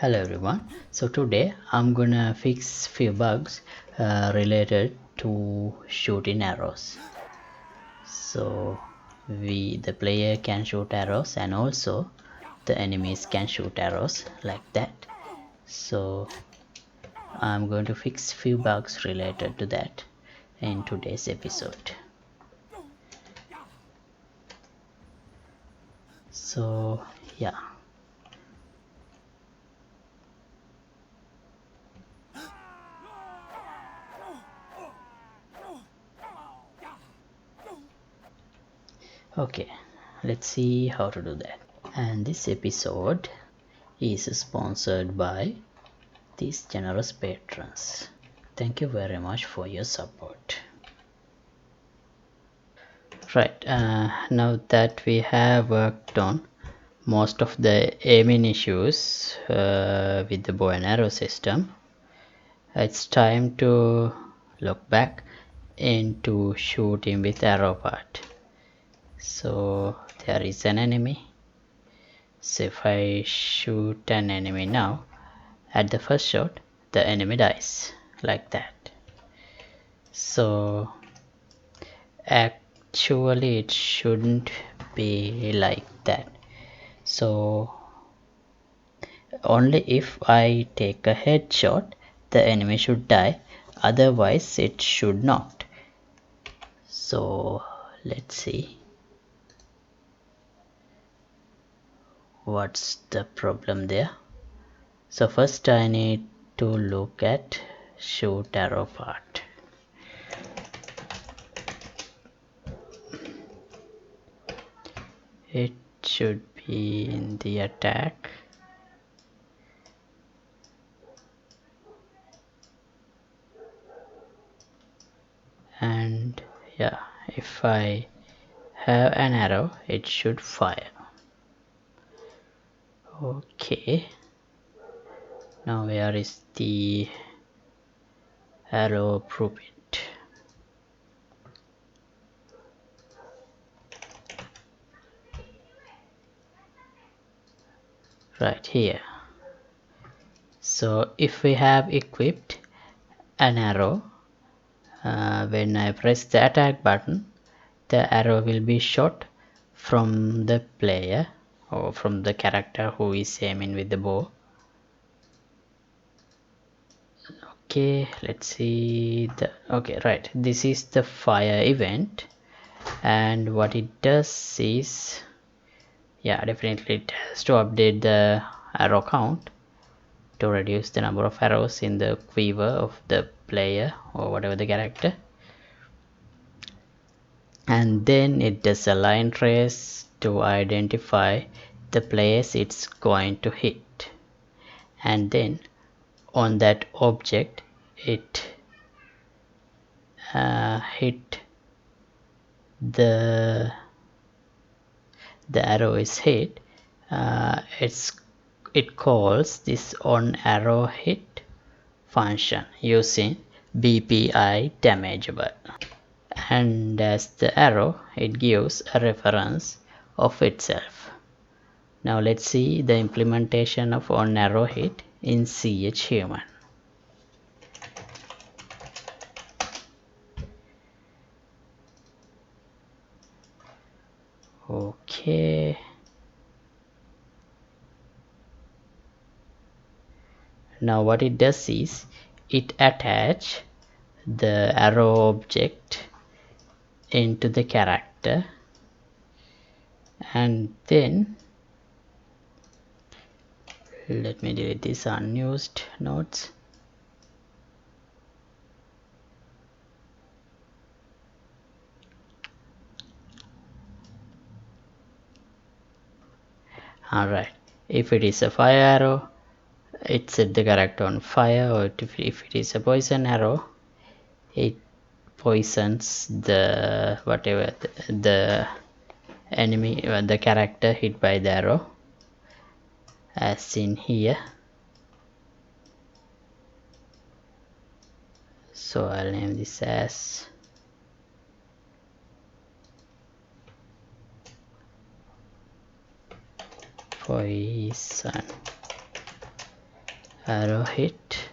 Hello everyone. So today I'm gonna fix few bugs related to shooting arrows. So the player can shoot arrows and also the enemies can shoot arrows like that. So I'm going to fix few bugs related to that in today's episode. So yeah. Okay, let's see how to do that. And this episode is sponsored by these generous patrons. Thank you very much for your support. Right, now that we have worked on most of the aiming issues with the bow and arrow system, it's time to look back into shooting with arrow part. So there is an enemy. So if I shoot an enemy now, at the first shot the enemy dies like that. So actually it shouldn't be like that. So only if I take a headshot the enemy should die, otherwise it should not. So let's see what's the problem there. So first I need to look at shoot arrow part. It should be in the attack. And yeah, if I have an arrow it should fire. Okay, now where is the arrow blueprint? Right here. So if we have equipped an arrow, when I press the attack button the arrow will be shot from the player or from the character who is aiming with the bow. Okay, let's see the okay, right, this is the fire event, and what it does is, yeah, definitely it has to update the arrow count to reduce the number of arrows in the quiver of the player or whatever the character, and then it does a line trace to identify the place it's going to hit, and then on that object it hit the arrow is hit. It calls this on arrow hit function using BPI damageable, and as the arrow it gives a reference of itself. Now let's see the implementation of on arrow hit in CH human. Okay, now what it does is it attach the arrow object into the character, and then let me delete these unused nodes. Alright, if it is a fire arrow it set the character on fire, or if it is a poison arrow it poisons the whatever the enemy, the character hit by the arrow, as seen here. So I'll name this as poison. arrow hit,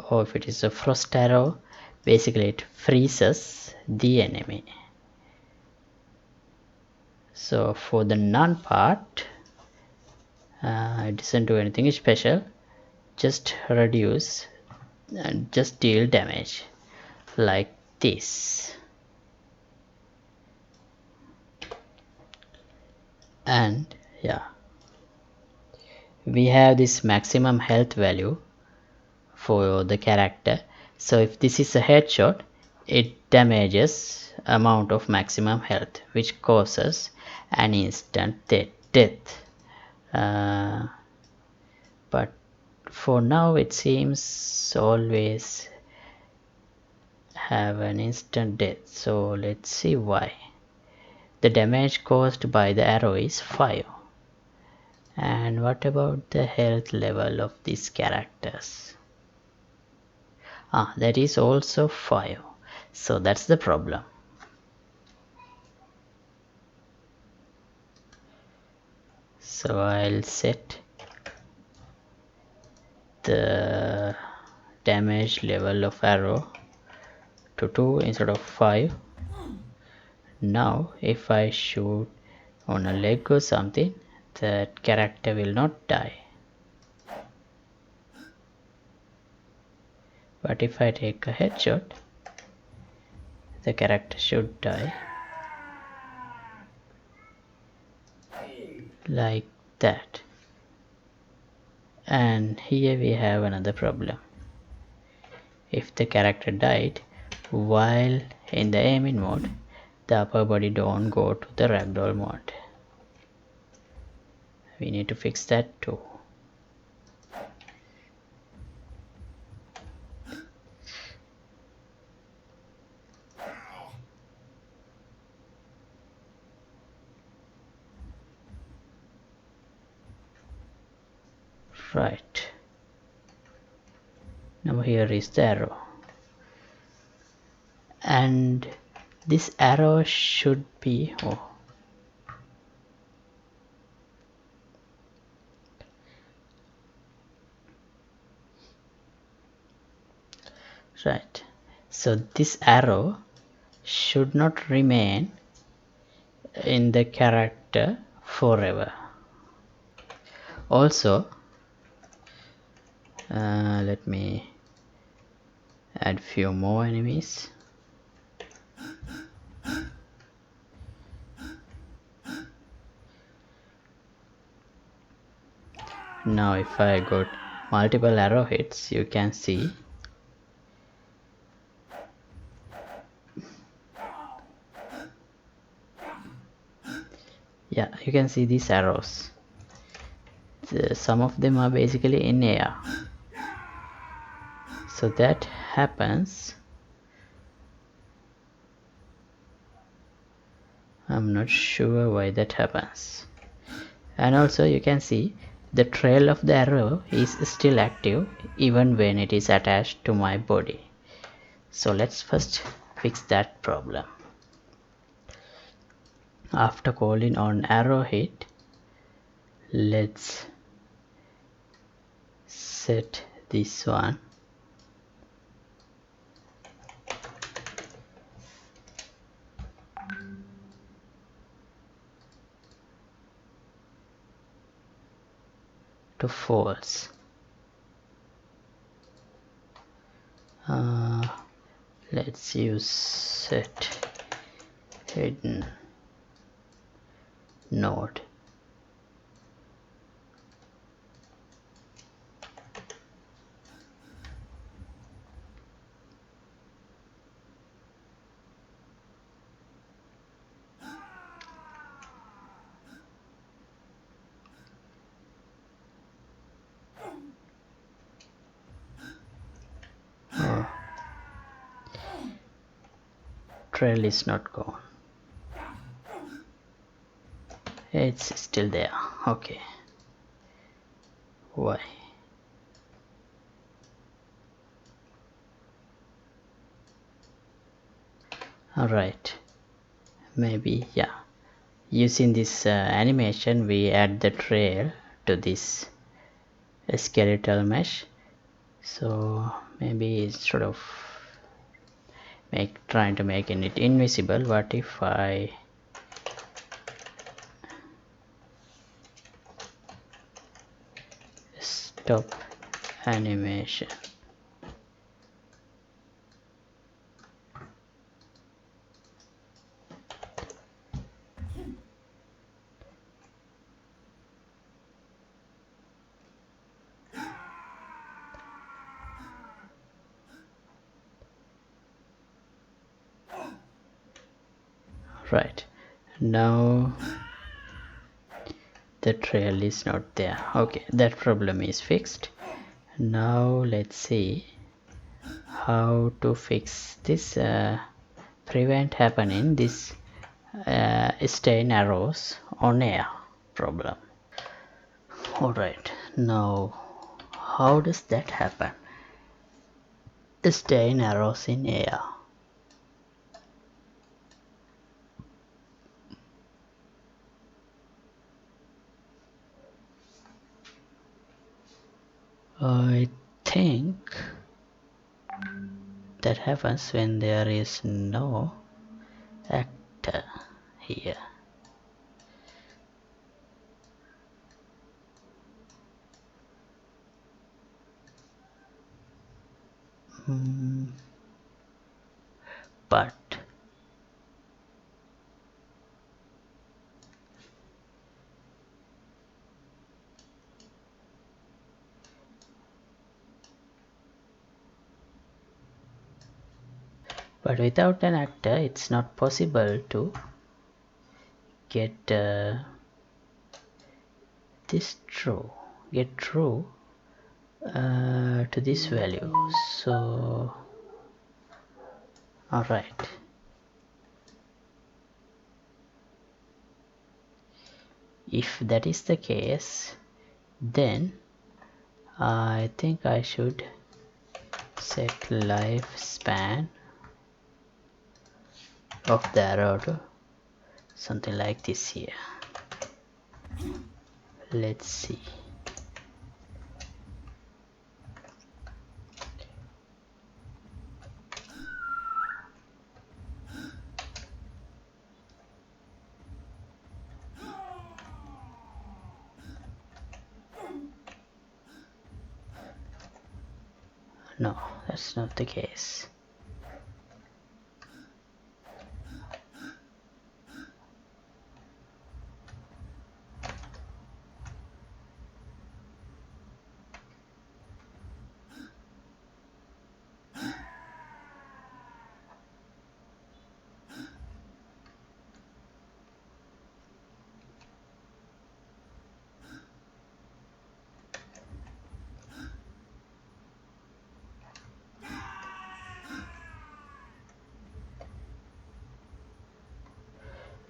or if it is a frost arrow, basically it freezes the enemy. So for the none part, it doesn't do anything special, just reduce and just deal damage like this. And yeah, we have this maximum health value for the character. So if this is a headshot, it damages amount of maximum health, which causes an instant death. But for now it seems always have an instant death, so let's see why. The damage caused by the arrow is 5. And what about the health level of these characters? That is also 5. So that's the problem. So I'll set the damage level of arrow to 2 instead of 5. Now if I shoot on a leg or something, that character will not die. But if I take a headshot, the character should die. Like that. And here we have another problem. If the character died while in the aiming mode, the upper body don't go to the ragdoll mode. We need to fix that too. Right. Now here is the arrow. And this arrow should be... Right. So this arrow should not remain in the character forever. Also, let me add few more enemies. Now if I got multiple arrow hits, you can see you can see these arrows. Some of them are basically in air. So that happens. I'm not sure why that happens. And also you can see the trail of the arrow is still active even when it is attached to my body. So let's first fix that problem. After calling on arrow hit, let's set this one to false. Let's use set hidden node. Trail is not gone. It's still there. Okay. Why? Alright. Maybe, yeah. using this animation, we add the trail to this skeletal mesh. So maybe instead of trying to make it invisible, what if I stop animation? Right, now the trail is not there. Okay, that problem is fixed. Now let's see how to fix this prevent happening this stain arrows on air problem. Alright, now how does that happen? Stain arrows in air. I think that happens when there is no actor here. But without an actor it's not possible to get this true to this value. So alright, if that is the case, then I think I should set lifespan of the arrow to something like this here. Let's see. No, that's not the case.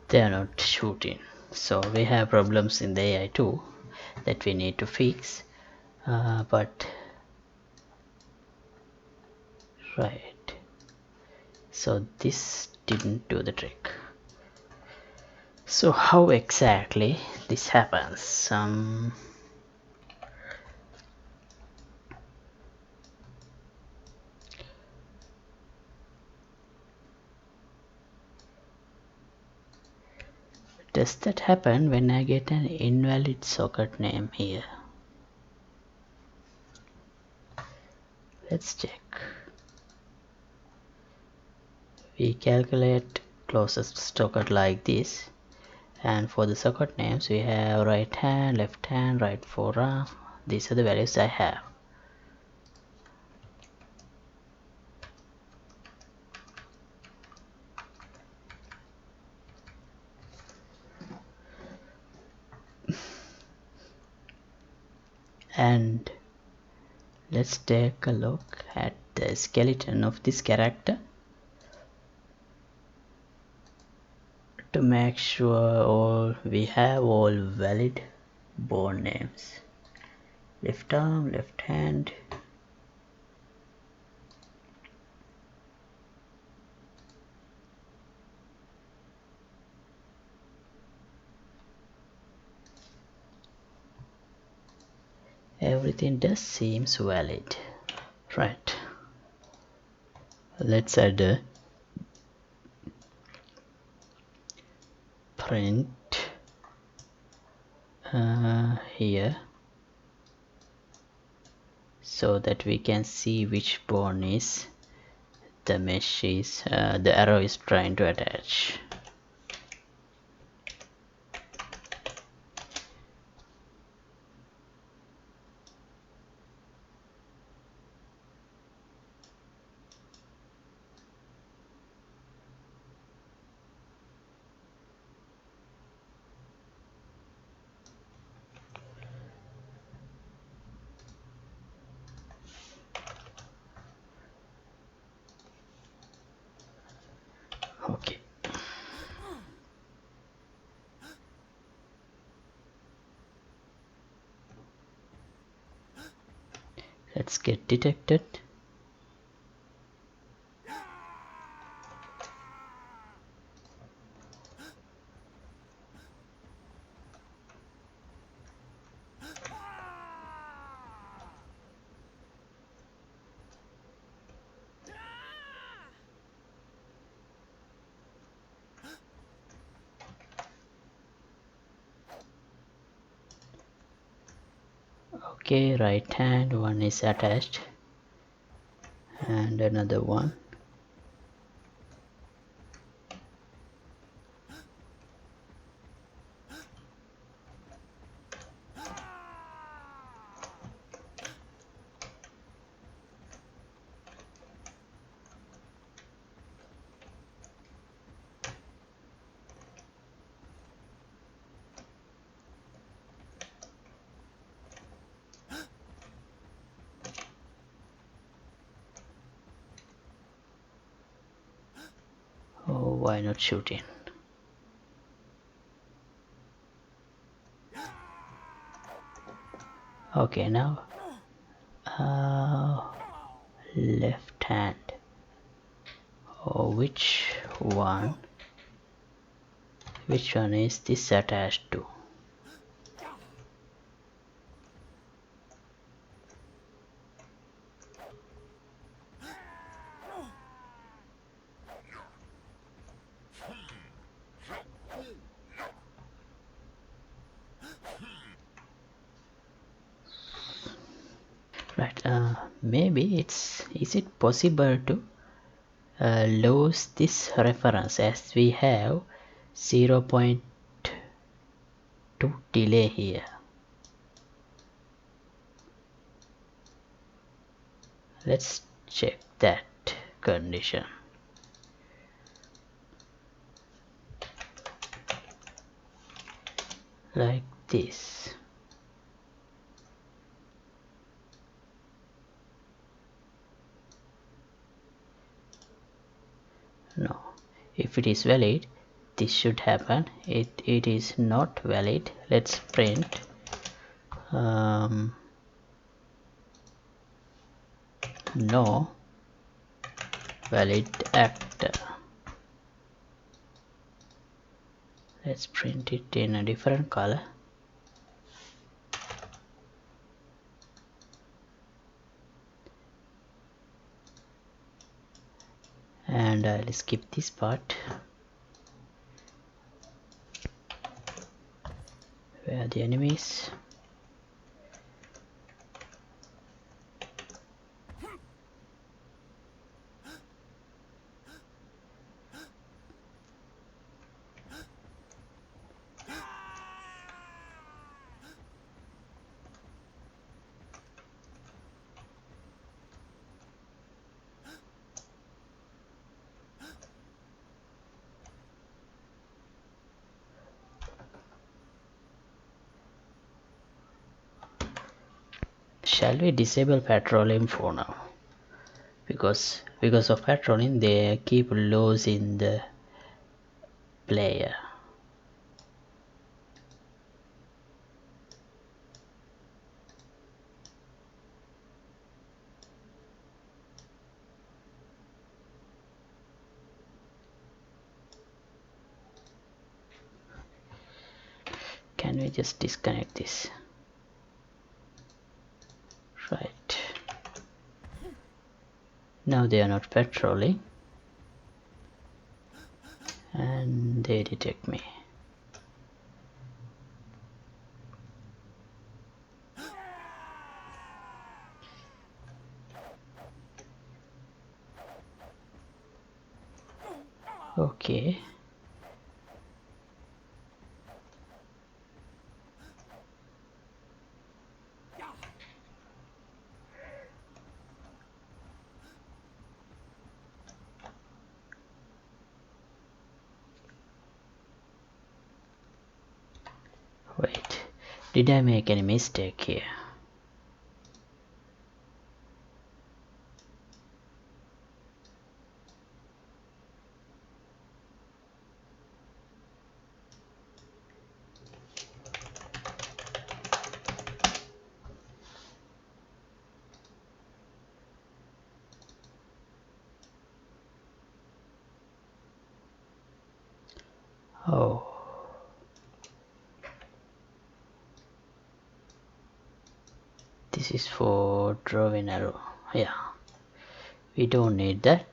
They are not shooting, so we have problems in the AI too that we need to fix, but right, so this didn't do the trick. So how exactly this happens? Does that happen when I get an invalid socket name here? Let's check. We calculate closest socket like this, and for the socket names we have right hand, left hand, right forearm. These are the values I have. And let's take a look at the skeleton of this character to make sure we have all valid bone names. Left arm, left hand, everything does seems valid. Right, let's add a print here so that we can see which bone is the mesh is the arrow is trying to attach. Okay, let's get detected. Okay, right hand one is attached and another one. Oh, why not shooting? Okay, now left hand. Oh, which one is this attached to? Right, maybe is it possible to lose this reference as we have 0.2 delay here. Let's check that condition. Like this. No, if it is valid this should happen. It is not valid. Let's print no valid actor. Let's print it in a different color. And I'll skip this part where the enemies. Shall we disable patrolling for now? Because of patrolling they keep losing the player. Can we just disconnect this? Right. Now they are not patrolling and they detect me. Okay. Wait, did I make any mistake here? Oh. This is for drawing arrow. Yeah. We don't need that.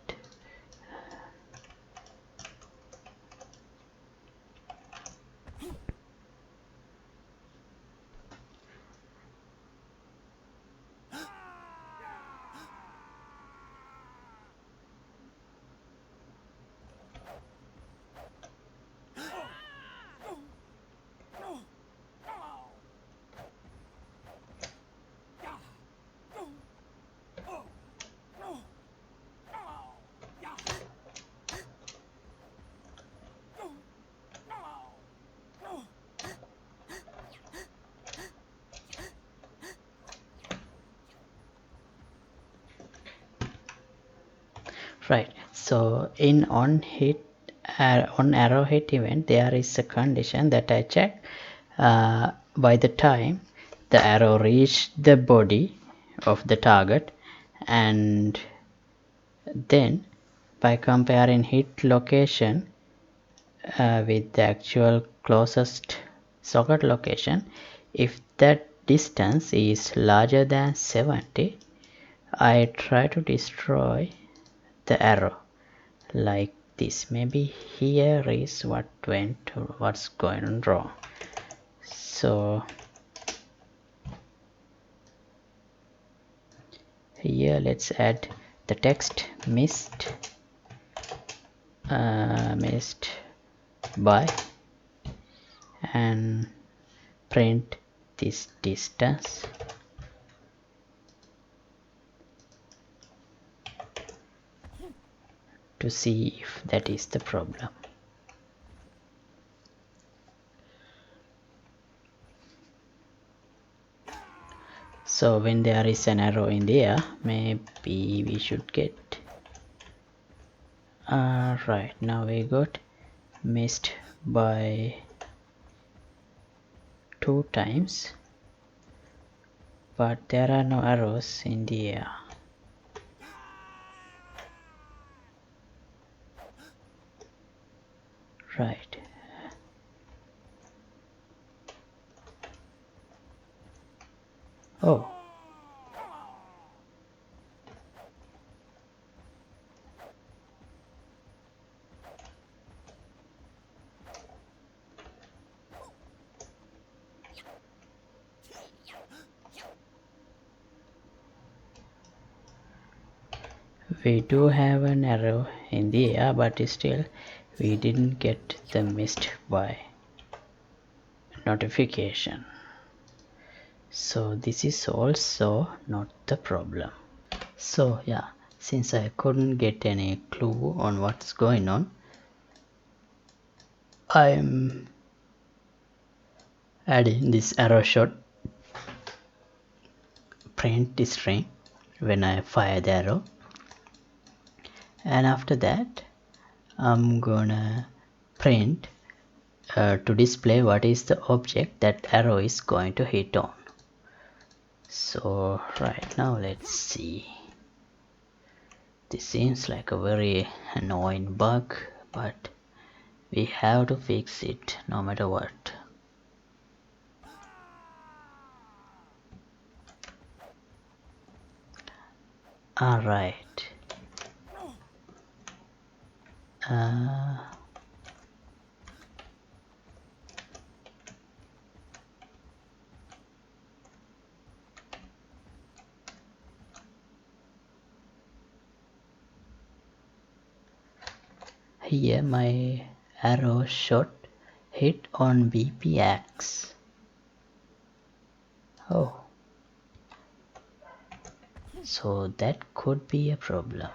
Right. So in on arrow hit event, there is a condition that I check. By the time the arrow reached the body of the target, and then by comparing hit location with the actual closest socket location, if that distance is larger than 70, I try to destroy the arrow like this. Maybe here is what's going wrong. So here let's add the text missed by, and print this distance to see if that is the problem. So when there is an arrow in there, maybe we should get right now we got missed by 2 times, but there are no arrows in the air. Right. Oh. We do have an arrow in the air, but still we didn't get the missed by notification. So this is also not the problem. So yeah, since I couldn't get any clue on what's going on, I'm adding this arrow shot print string when I fire the arrow, and after that I'm gonna print to display what is the object that arrow is going to hit on. So right now let's see. This seems like a very annoying bug, but we have to fix it no matter what. All right. Here my arrow shot hit on BP axe. Oh, so that could be a problem.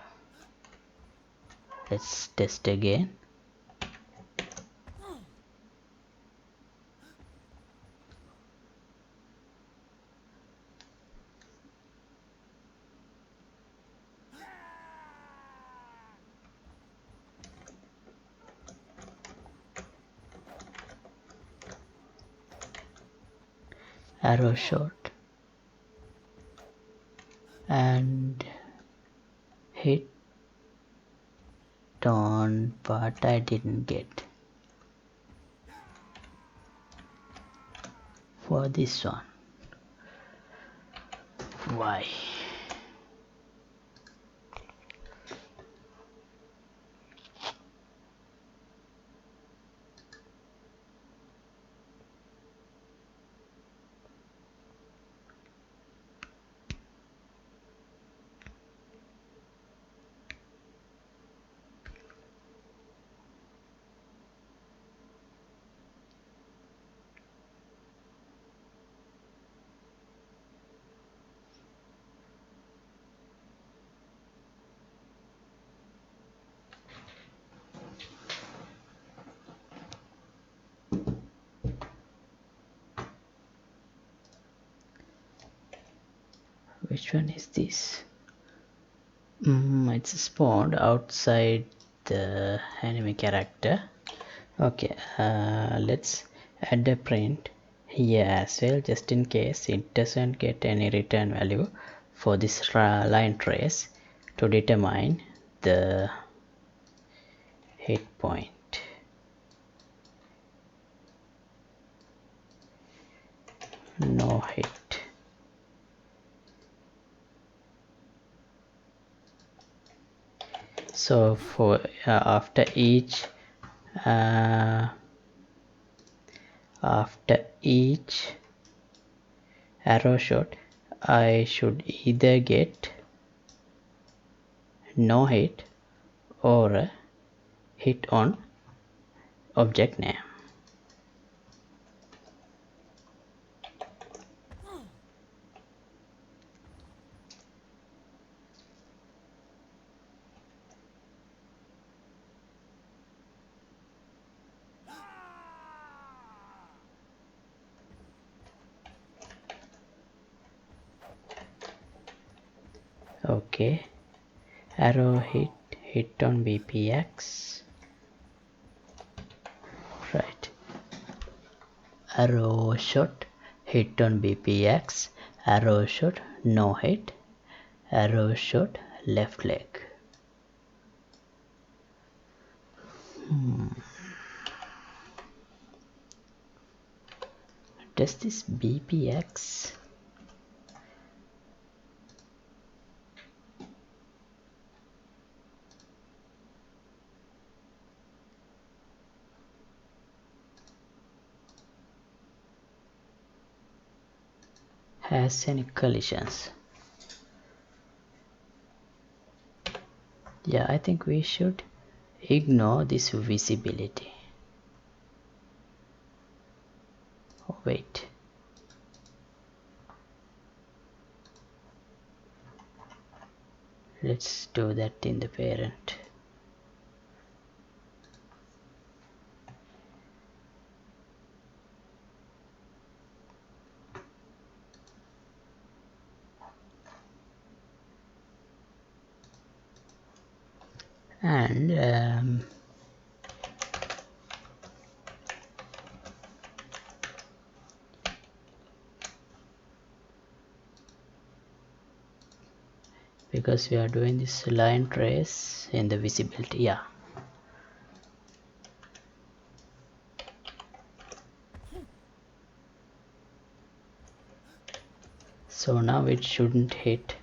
Let's test again. Arrow shot and hit on, but I didn't get for this one. Why? Which one is this? It's spawned outside the enemy character. Okay, let's add a print here as well, just in case it doesn't get any return value for this line trace to determine the hit point. No hit. So for after each arrow shot, I should either get no hit or a hit on object name. Okay, arrow hit on BPX. Right, arrow shot hit on BPX, arrow shot no hit, arrow shot left leg. Does this BPX has any collisions? Yeah, I think we should ignore this visibility. Oh, wait. Let's do that in the parent. And because we are doing this line trace in the visibility, yeah. So now it shouldn't hit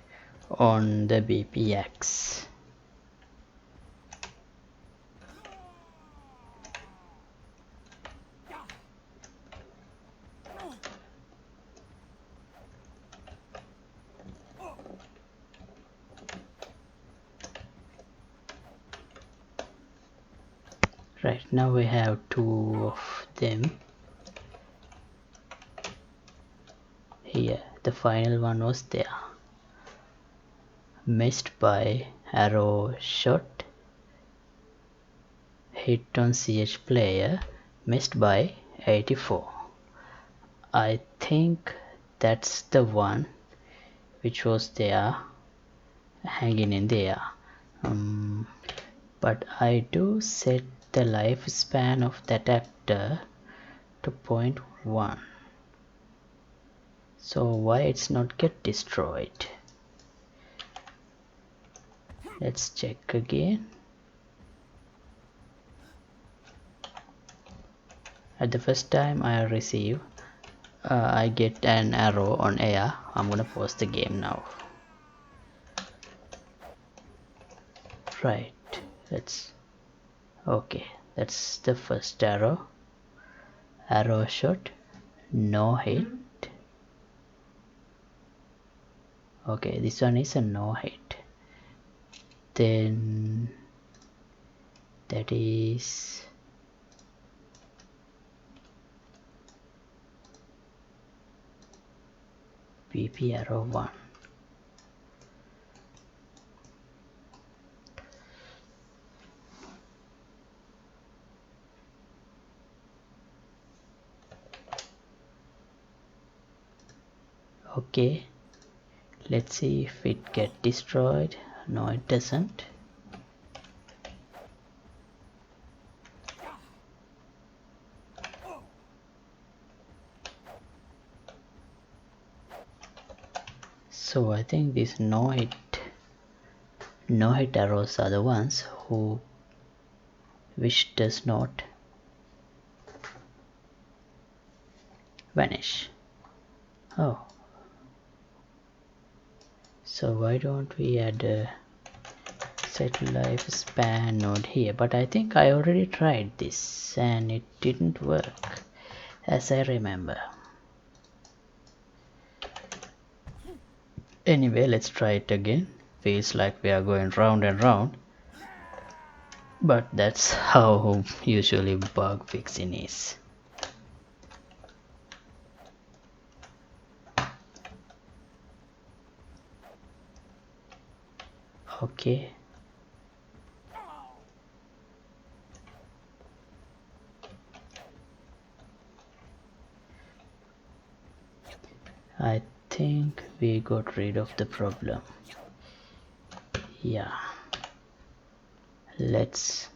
on the BPX. Right, now we have two of them here. The final one was there. Missed by arrow shot. Hit on CH player. Missed by 84. I think that's the one which was there hanging in there. But I do set the lifespan of that actor to 0.1. So why it's not get destroyed? Let's check again. At the first time I receive, I get an arrow on air. I'm gonna pause the game now. Right, okay, that's the first arrow. Arrow shot, no hit. Okay, this one is a no hit. Then that is BP arrow 1. Okay, let's see if it get destroyed. No, it doesn't. So I think these no hit arrows are the ones which does not vanish. Oh, so why don't we add a set lifespan node here? But I think I already tried this and it didn't work, as I remember. Anyway, let's try it again. Feels like we are going round and round, but that's how usually bug fixing is. Okay, I think we got rid of the problem. Yeah, let's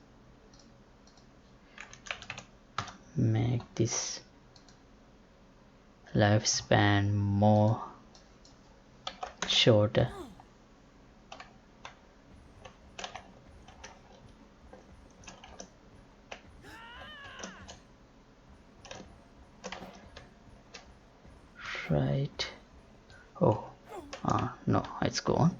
make this lifespan more shorter. Right. Oh, no, it's gone.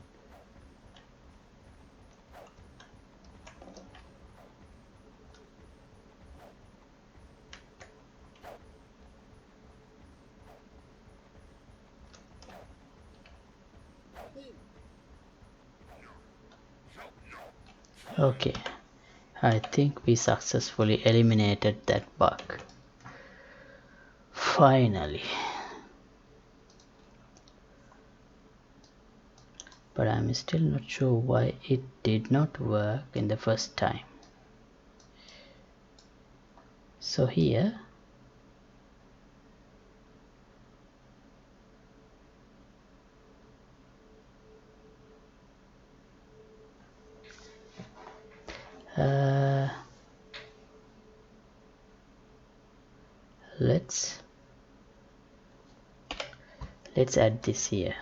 Okay, I think we successfully eliminated that bug. Finally. But I'm still not sure why it did not work in the first time. So here, let's add this here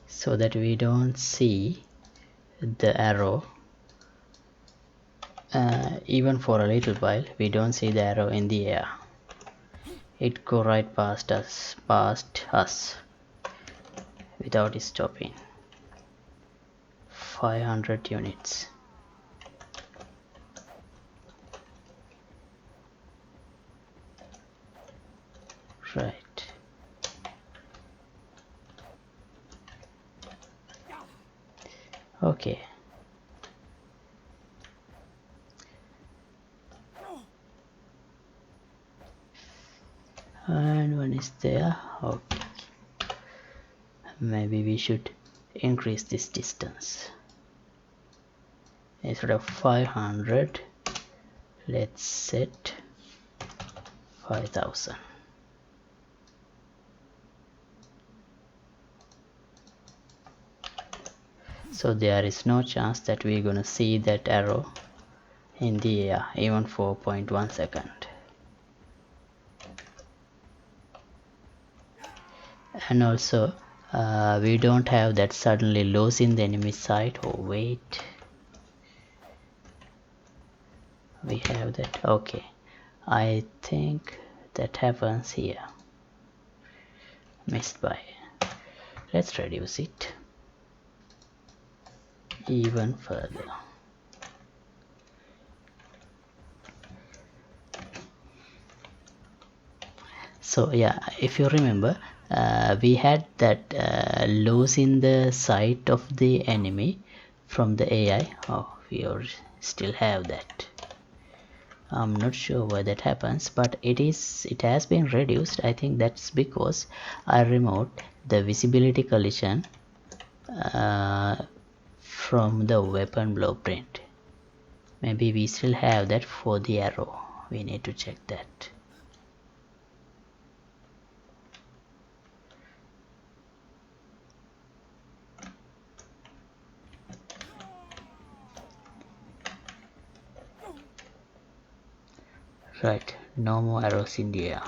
so that we don't see the arrow. Even for a little while we don't see the arrow in the air. It go right past us without stopping. 500 units. Right. Okay. And one is there. Okay. Maybe we should increase this distance. Instead of 500, let's set 5000. So there is no chance that we're gonna see that arrow in the air even for 0.1 second. And also we don't have that suddenly loss in the enemy side. Oh wait, we have that. Okay, I think that happens here. Missed by. Let's reduce it even further. So yeah, if you remember, we had that loss in the sight of the enemy from the AI. Oh, we still have that. I'm not sure why that happens, but it has been reduced. I think that's because I removed the visibility collision from the weapon blueprint. Maybe we still have that for the arrow. We need to check that. Right, no more arrows in the air.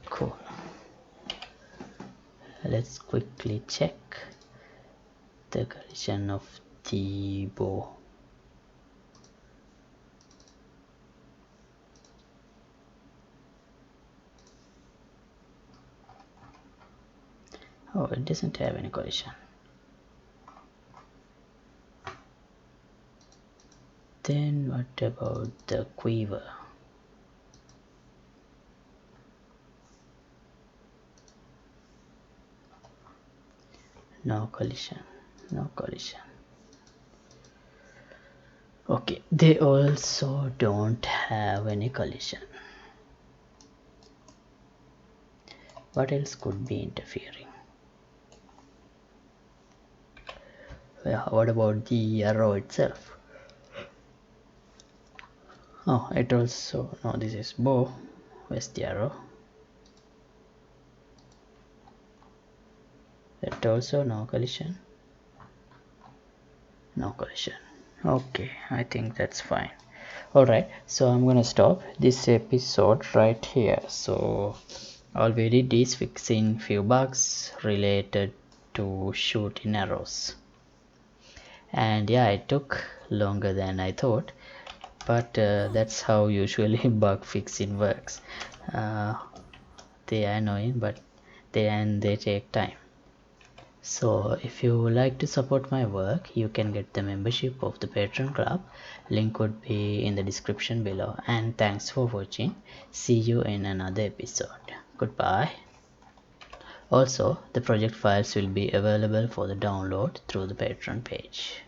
Cool. Let's quickly check the collision of the bow. Oh, it doesn't have any collision. Then what about the quiver? No collision, no collision. Okay, they also don't have any collision. What else could be interfering? Well, what about the arrow itself? Oh, it also, no, this is bow. Where's the arrow? That also no collision. No collision. Okay, I think that's fine. Alright, so I'm gonna stop this episode right here. So all we did is fixing few bugs related to shooting arrows. And yeah, it took longer than I thought, but that's how usually bug fixing works. They are annoying, but they take time. So if you like to support my work, you can get the membership of the Patreon club. Link would be in the description below. And thanks for watching. See you in another episode. Goodbye. Also, the project files will be available for the download through the Patreon page.